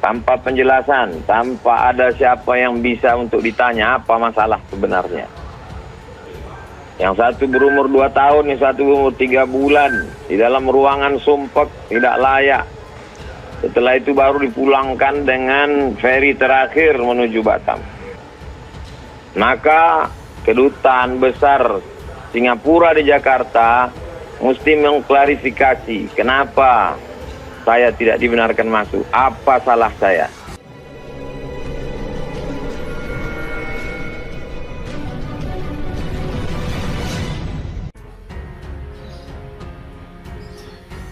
tanpa penjelasan, tanpa ada siapa yang bisa untuk ditanya apa masalah sebenarnya. Yang satu berumur 2 tahun, yang satu berumur 3 bulan, di dalam ruangan sumpek, tidak layak. Setelah itu baru dipulangkan dengan feri terakhir menuju Batam. Maka Kedutaan Besar Singapura di Jakarta mesti mengklarifikasi kenapa saya tidak dibenarkan masuk, apa salah saya.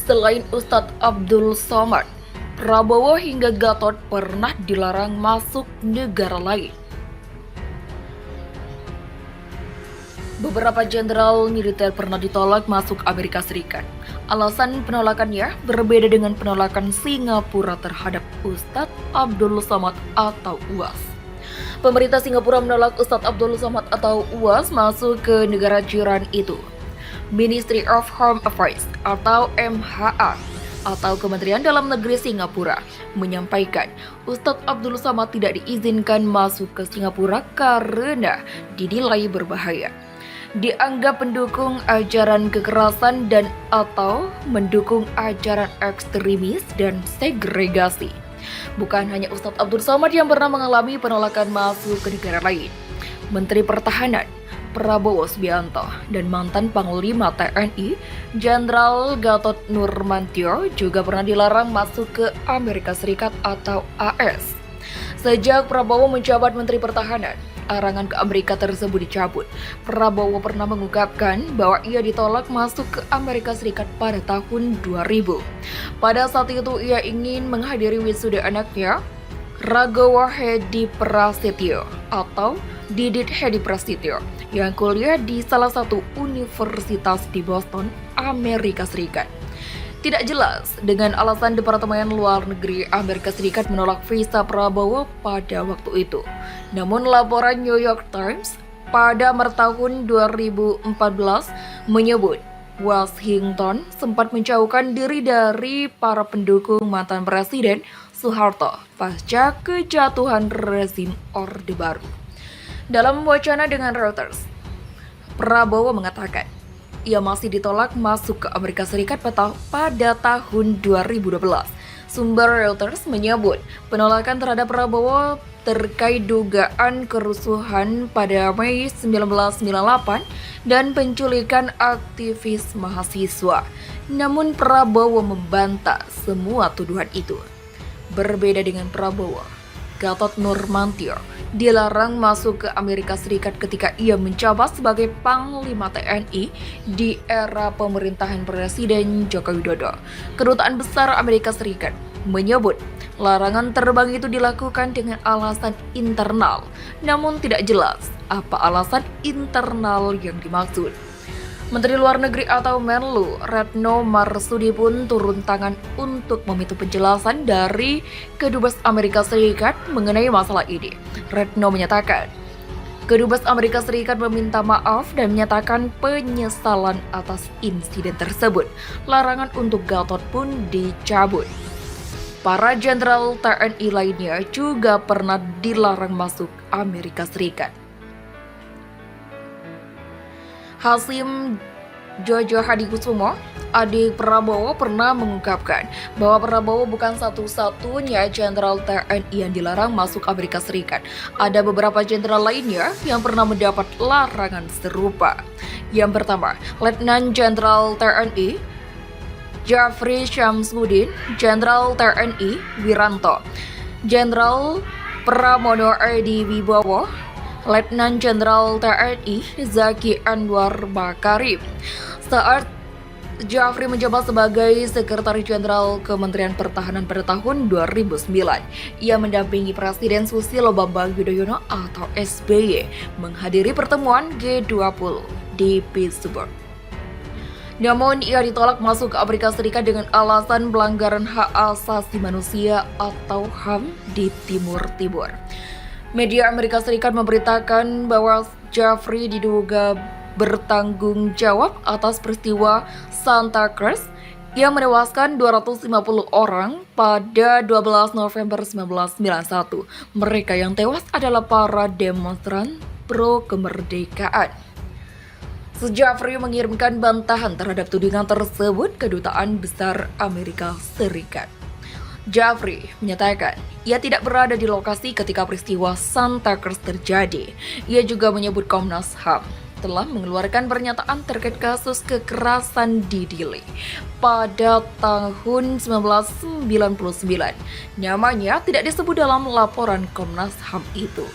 Selain Ustadz Abdul Somad, Prabowo hingga Gatot pernah dilarang masuk negara lain. Beberapa jenderal militer pernah ditolak masuk Amerika Serikat. Alasan penolakannya berbeda dengan penolakan Singapura terhadap Ustadz Abdul Somad atau UAS. Pemerintah Singapura menolak Ustadz Abdul Somad atau UAS masuk ke negara jiran itu. Ministry of Home Affairs atau MHA atau Kementerian Dalam Negeri Singapura menyampaikan Ustadz Abdul Somad tidak diizinkan masuk ke Singapura karena dinilai berbahaya. Dianggap mendukung ajaran kekerasan dan atau mendukung ajaran ekstremis dan segregasi. Bukan hanya Ustadz Abdul Somad yang pernah mengalami penolakan masuk ke negara lain. Menteri Pertahanan Prabowo Subianto dan mantan Panglima TNI Jenderal Gatot Nurmantio juga pernah dilarang masuk ke Amerika Serikat atau AS. Sejak Prabowo menjabat Menteri Pertahanan, larangan ke Amerika tersebut dicabut. Prabowo pernah mengungkapkan bahwa ia ditolak masuk ke Amerika Serikat pada tahun 2000. Pada saat itu ia ingin menghadiri wisuda anaknya, Ragawa Hedi Prasetyo atau Didit Hedi Prasetyo yang kuliah di salah satu universitas di Boston, Amerika Serikat. Tidak jelas dengan alasan Departemen Luar Negeri Amerika Serikat menolak visa Prabowo pada waktu itu. Namun laporan New York Times pada Maret tahun 2014 menyebut Washington sempat menjauhkan diri dari para pendukung mantan Presiden Soeharto pasca kejatuhan rezim Orde Baru. Dalam wacana dengan Reuters, Prabowo mengatakan ia masih ditolak masuk ke Amerika Serikat pada tahun 2012. Sumber Reuters menyebut penolakan terhadap Prabowo terkait dugaan kerusuhan pada Mei 1998 dan penculikan aktivis mahasiswa. Namun Prabowo membantah semua tuduhan itu. Berbeda dengan Prabowo, Gatot Nurmantio dilarang masuk ke Amerika Serikat ketika ia menjabat sebagai Panglima TNI di era pemerintahan Presiden Joko Widodo. Kedutaan Besar Amerika Serikat menyebut larangan terbang itu dilakukan dengan alasan internal, namun tidak jelas apa alasan internal yang dimaksud. Menteri Luar Negeri atau Menlu Retno Marsudi pun turun tangan untuk meminta penjelasan dari Kedubes Amerika Serikat mengenai masalah ini. Retno menyatakan, Kedubes Amerika Serikat meminta maaf dan menyatakan penyesalan atas insiden tersebut. Larangan untuk Gatot pun dicabut. Para jenderal TNI lainnya juga pernah dilarang masuk Amerika Serikat. Hasim Jojo Hadikusumo, adik Prabowo, pernah mengungkapkan bahwa Prabowo bukan satu-satunya jenderal TNI yang dilarang masuk Amerika Serikat. Ada beberapa jenderal lainnya yang pernah mendapat larangan serupa. Yang pertama, Letnan Jenderal TNI Jafri Syamsuddin, Jenderal TNI Wiranto, Jenderal Pramono Edi Wibowo, Letnan Jenderal TNI Zaki Anwar Makarim. Saat Jafri menjabat sebagai Sekretaris Jenderal Kementerian Pertahanan pada tahun 2009, ia mendampingi Presiden Susilo Bambang Yudhoyono atau SBY menghadiri pertemuan G20 di Pittsburgh. Namun ia ditolak masuk ke Amerika Serikat dengan alasan pelanggaran hak asasi manusia atau HAM di Timur Timur. Media Amerika Serikat memberitakan bahwa Jafri diduga bertanggung jawab atas peristiwa Santa Cruz, Ia menewaskan 250 orang pada 12 November 1991. Mereka yang tewas adalah para demonstran pro kemerdekaan. Jeffrey mengirimkan bantahan terhadap tudingan tersebut ke Kedutaan Besar Amerika Serikat. Jeffrey menyatakan ia tidak berada di lokasi ketika peristiwa Santa Cruz terjadi. Ia juga menyebut Komnas HAM telah mengeluarkan pernyataan terkait kasus kekerasan di Dili pada tahun 1999. Namanya tidak disebut dalam laporan Komnas HAM itu.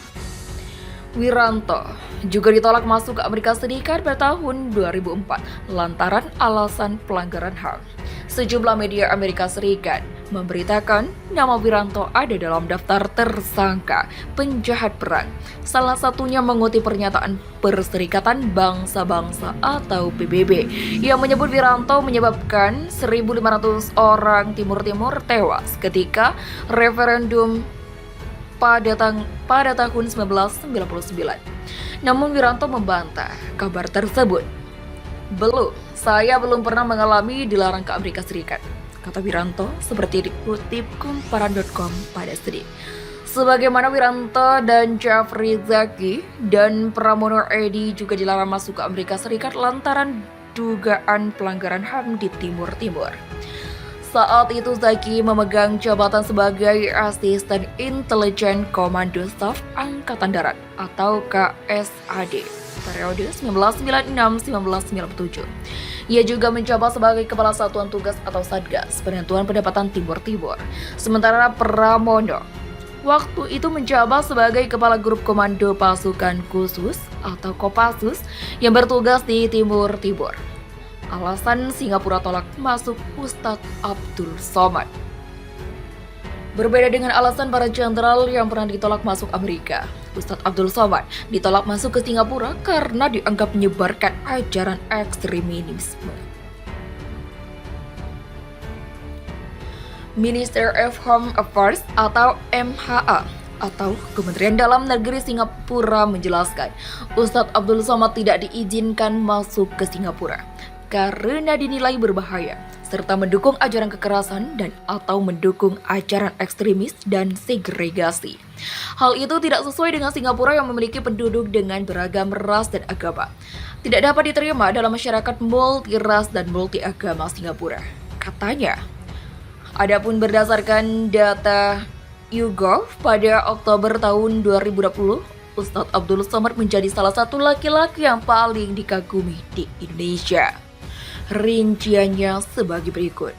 Wiranto juga ditolak masuk ke Amerika Serikat pada tahun 2004 lantaran alasan pelanggaran HAM. Sejumlah media Amerika Serikat memberitakan nama Wiranto ada dalam daftar tersangka penjahat perang. Salah satunya mengutip pernyataan Perserikatan Bangsa-Bangsa atau PBB yang menyebut Wiranto menyebabkan 1.500 orang Timur Timur tewas ketika referendum pada tahun 1999. Namun Wiranto membantah kabar tersebut. Saya belum pernah mengalami dilarang ke Amerika Serikat, kata Wiranto seperti dikutip Kumparan.com pada Senin. Sebagaimana Wiranto dan Jeffrey Zaki dan Pramono Edi juga dilarang masuk ke Amerika Serikat lantaran dugaan pelanggaran HAM di Timur Timur. Saat itu Zaki memegang jabatan sebagai Asisten Intelijen Komando Staf Angkatan Darat atau KSAD periode 1996-1997. Ia juga menjabat sebagai Kepala Satuan Tugas atau Satgas Penentuan Pendapatan Timur Timur. Sementara Pramono waktu itu menjabat sebagai Kepala Grup Komando Pasukan Khusus atau Kopassus yang bertugas di Timur Timur. Alasan Singapura tolak masuk Ustadz Abdul Somad. Berbeda dengan alasan para jenderal yang pernah ditolak masuk Amerika, Ustadz Abdul Somad ditolak masuk ke Singapura karena dianggap menyebarkan ajaran ekstremisme. Minister of Home Affairs atau MHA atau Kementerian Dalam Negeri Singapura menjelaskan Ustadz Abdul Somad tidak diizinkan masuk ke Singapura karena dinilai berbahaya serta mendukung ajaran kekerasan dan atau mendukung ajaran ekstremis dan segregasi. Hal itu tidak sesuai dengan Singapura yang memiliki penduduk dengan beragam ras dan agama. Tidak dapat diterima dalam masyarakat multi ras dan multi agama Singapura, katanya. Adapun berdasarkan data YouGov pada Oktober tahun 2020, Ustadz Abdul Somad menjadi salah satu laki-laki yang paling dikagumi di Indonesia. Rinciannya sebagai berikut.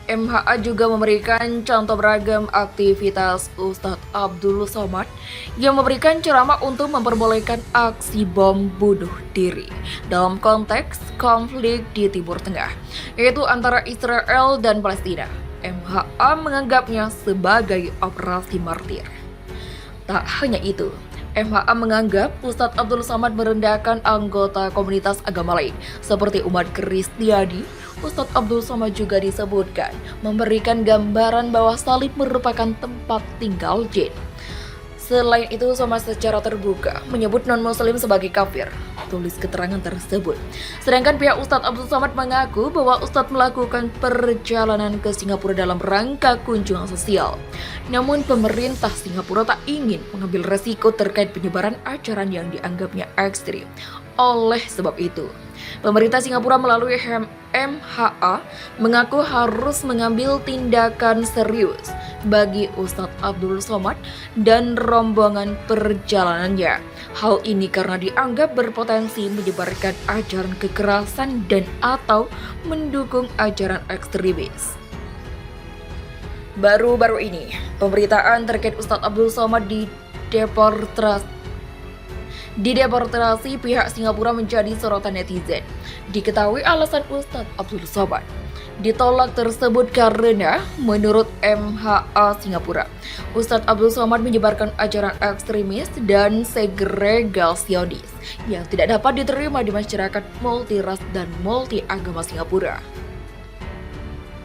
MHA juga memberikan contoh beragam aktivitas Ustadz Abdul Somad yang memberikan ceramah untuk memperbolehkan aksi bom bunuh diri dalam konteks konflik di Timur Tengah, yaitu antara Israel dan Palestina. MHA menganggapnya sebagai operasi martir. Tak hanya itu, MHA menganggap Ustadz Abdul Somad merendahkan anggota komunitas agama lain seperti umat Kristiani. Ustadz Abdul Somad juga disebutkan memberikan gambaran bahwa salib merupakan tempat tinggal jin. Selain itu, Somad secara terbuka menyebut non-muslim sebagai kafir, tulis keterangan tersebut. Sedangkan pihak Ustadz Abdul Somad mengaku bahwa Ustadz melakukan perjalanan ke Singapura dalam rangka kunjungan sosial. Namun pemerintah Singapura tak ingin mengambil resiko terkait penyebaran ajaran yang dianggapnya ekstrim. Oleh sebab itu, pemerintah Singapura melalui MHA mengaku harus mengambil tindakan serius bagi Ustadz Abdul Somad dan rombongan perjalanannya. Hal ini karena dianggap berpotensi menyebarkan ajaran kekerasan dan atau mendukung ajaran ekstremis. Baru-baru ini, pemberitaan terkait Ustadz Abdul Somad dideportasi pihak Singapura menjadi sorotan netizen. Diketahui alasan Ustadz Abdul Somad ditolak tersebut karena menurut MHA Singapura, Ustadz Abdul Somad menyebarkan ajaran ekstremis dan segregasionis yang tidak dapat diterima di masyarakat multiras dan multi agama Singapura.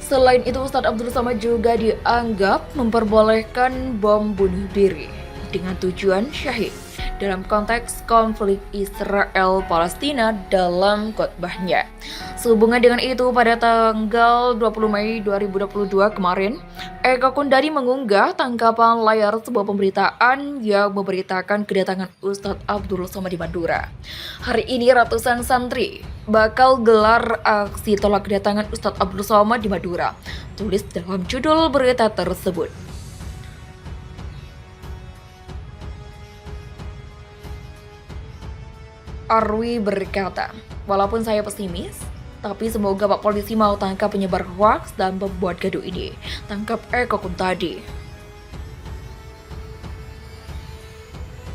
Selain itu, Ustadz Abdul Somad juga dianggap memperbolehkan bom bunuh diri dengan tujuan syahid dalam konteks konflik Israel-Palestina dalam khotbahnya. Sehubungan dengan itu, pada tanggal 20 Mei 2022 kemarin, Eko Kundadi mengunggah tangkapan layar sebuah pemberitaan yang memberitakan kedatangan Ustadz Abdul Somad di Madura. Hari ini ratusan santri bakal gelar aksi tolak kedatangan Ustadz Abdul Somad di Madura, tulis dalam judul berita tersebut. Arwi berkata, walaupun saya pesimis, tapi semoga Pak Polisi mau tangkap penyebar hoaks dan pembuat gaduh ini. Tangkap Eko Kundadi.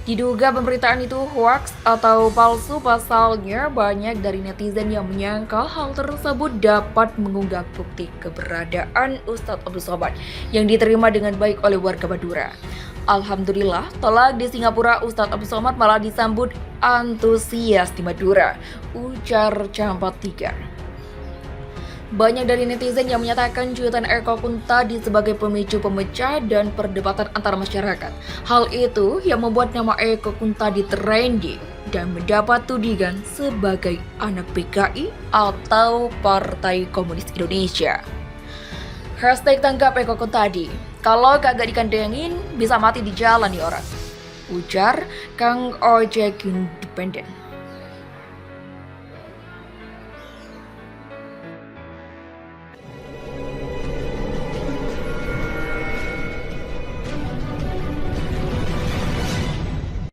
Diduga pemberitaan itu hoaks atau palsu, pasalnya banyak dari netizen yang menyangkal hal tersebut dapat mengunggah bukti keberadaan Ustadz Abdul Somad yang diterima dengan baik oleh warga Madura. Alhamdulillah, tolak di Singapura Ustadz Abdul Somad malah disambut antusias di Madura, ujar Campat 3. Banyak dari netizen yang menyatakan cuitan Eko Kundadi sebagai pemicu pemecah dan perdebatan antara masyarakat. Hal itu yang membuat nama Eko Kundadi trending dan mendapat tudingan sebagai anak PKI atau Partai Komunis Indonesia. Hashtag tangkap Eko Kundadi. Kalau kagak dikandengin, bisa mati di jalan nih orang, ujar Kang Ojek Independen.